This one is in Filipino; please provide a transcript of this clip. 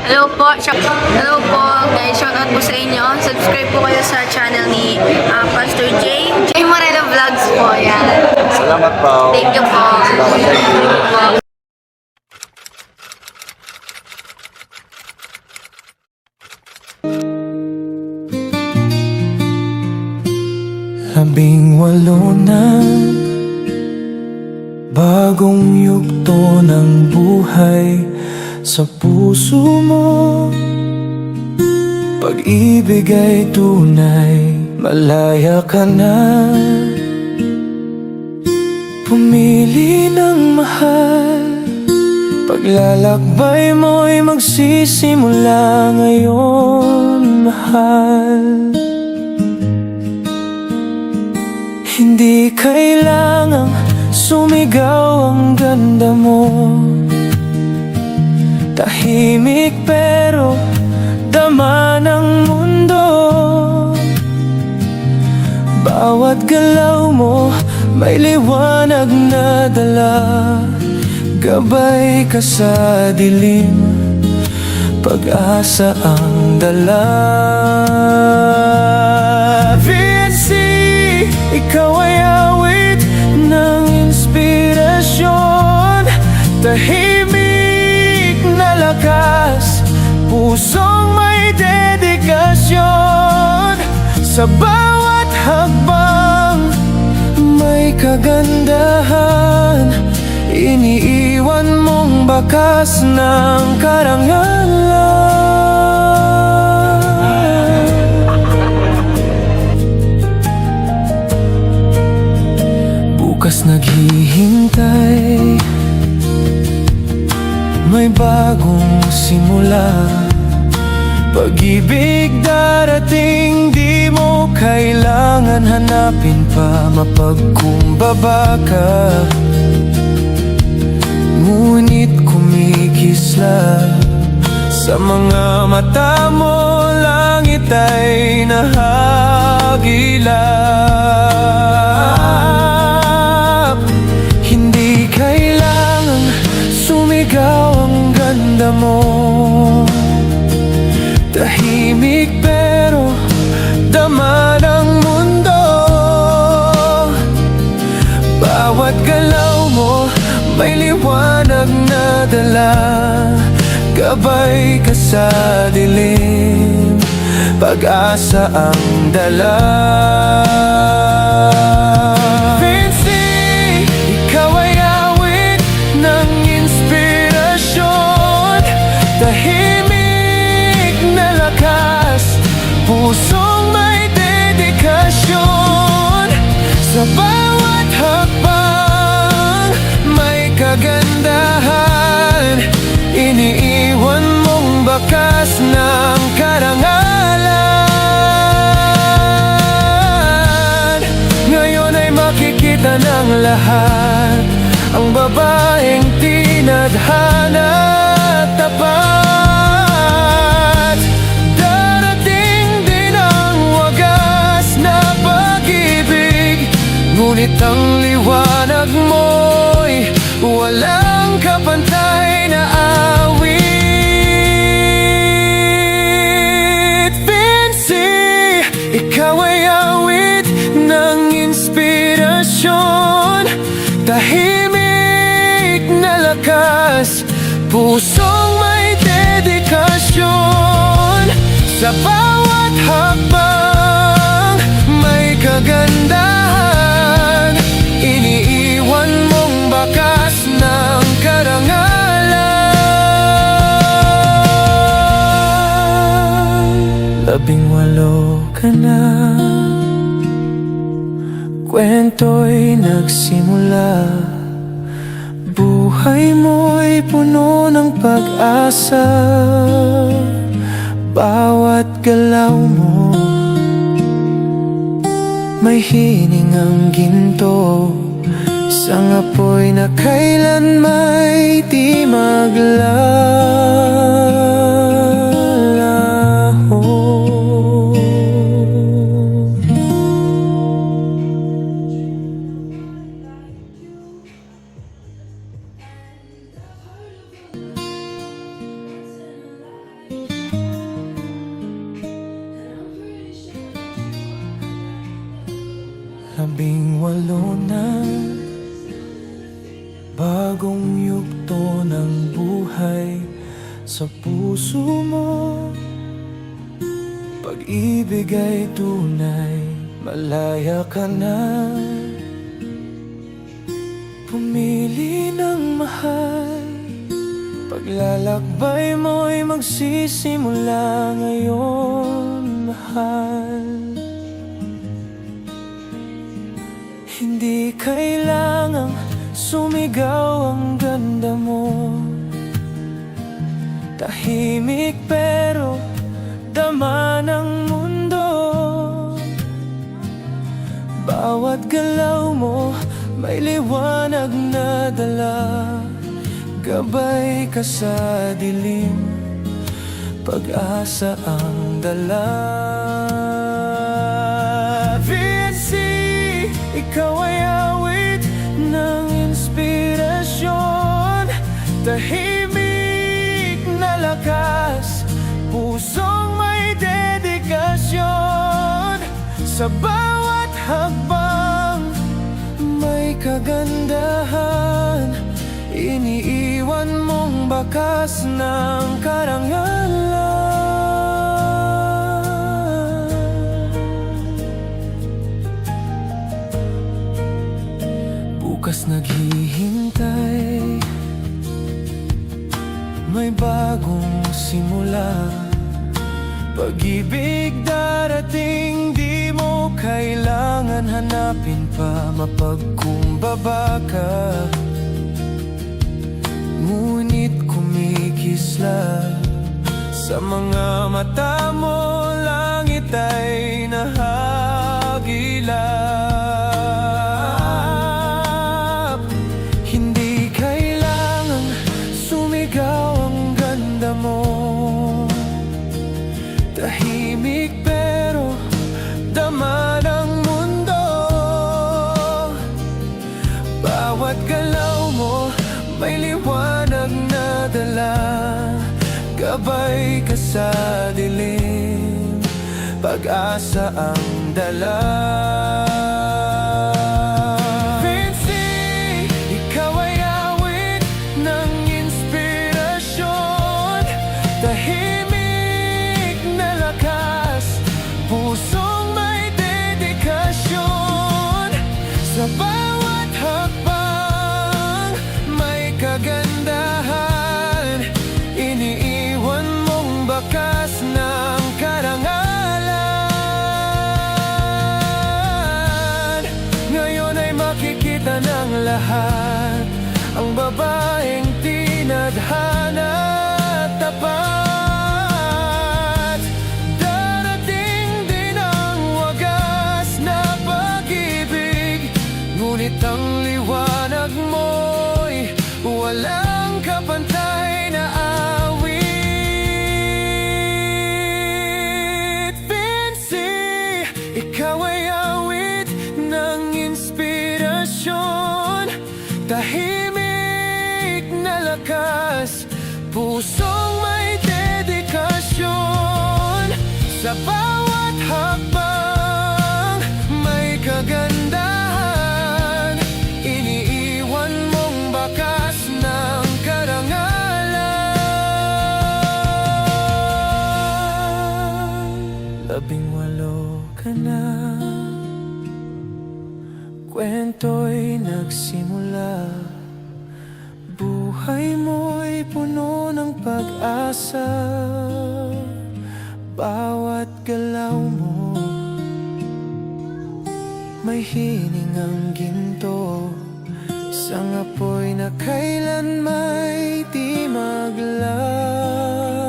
Hello po guys, shoutout po sa inyo. Subscribe po kayo sa channel ni Pastor J. J Moreno Vlogs po, yan. Salamat po. Thank you po. Salamat, thank you. Labing-walo na bagong yugto ng buhay sa puso mo. Pag-ibig ay tunay, malaya ka na. Pumili ng mahal, paglalakbay mo'y magsisimula ngayon, mahal. Hindi kailangang sumigaw ang ganda mo. Tahimik pero dama ng mundo. Bawat galaw mo may liwanag na dala. Gabay ka sa dilim, pag-asa ang dala. Ikaw ay awit ng inspirasyon, tahimik na lakas, pusong may dedikasyon. Sa bawat hakbang may kagandahan, iniiwan mong bakas ng karangalan. Bukas naghihintay, may bagong simula. Pag-ibig darating, di mo kailangan hanapin pa, mapagkumbaba ka. Ngunit kumikisla sa mga mata mo, langit ay nahagilap. Hindi kailangan sumigaw ang ganda mo. Tahimik pero dama ng mundo. Bawat galaw mo may liwanag na dala. Gabay ka sa dilim, pag-asa ang dala. Vinci, ikaw ay awit ng inspirasyon, tahimik na lakas, pusong may dedikasyon. Sa bawat hakbang may kagandahan, iniiwan mong bakas ng karangalan. Ngayon ay makikita ng lahat ang babaeng tinadhana at tapat. Darating din ang wagas na pag-ibig, ngunit ang liwanag mo'y walang kapantay na awit. Vinci, ikaw ay awit ng inspirasyon, tahimik na lakas, pusong may dedikasyon. Sa bawat hakbang may kagandahan, iniiwan mong bakas ng karangalan. 18 ka na, kwento'y nagsimula. Buhay mo'y puno ng pag-asa. Bawat galaw mo may hiningang ginto, isang apoy na kailan may di maglalaho. sa puso mo. Pag-ibig ay tunay, malaya ka na. Pumili ng mahal, paglalakbay mo'y magsisimula ngayon, mahal. Hindi kailangang sumigaw ang ganda mo. Tahimik pero dama ng mundo. Bawat galaw mo may liwanag na dala. Gabay ka sa dilim, pag-asa ang dala. VNC, ikaw ay awit ng inspirasyon. Tahimik na lakas, pusong may dedikasyon. Sa bawat hakbang may kagandahan, iniiwan mong bakas ng karangalan. Bukas naghihintay, may bagong simula. Pag-ibig darating, di mo kailangan hanapin pa, mapagkumbaba ka. Ngunit kumikisla sa mga mata mo, langit ay nahagilap. Hindi kailangang sumigaw ang ganda mo. Tahimik pero dama ng mundo. Bawat galaw mo may liwanag na dala. Gabay ka sa dilim, pag-asa ang dala. Vinci, ikaw ay awit ng inspirasyon. Tahimik na lakas, pusong may dedikasyon. Sa bawat hakbang may kagandahan, iniiwan mong bakas ng karangalan. Ngayon ay makikita ng lahat ang babaeng tinadhana at tapat. Darating din ang wagas na pag-ibig, ngunit ang liwanag mo'y walang kapantay na awit. Vinci, ikaw ay awit ng inspirasyon. Tahimik na lakas, pusong may dedikasyon. Sa bawat hakbang may kagandahan, iniiwan mong bakas ng karangalan. 18 ka na, kwento'y nagsimula. Buhay mo'y puno ng pag-asa. Bawat galaw mo may hiningang ginto, isang apoy na kailan may di maglaw.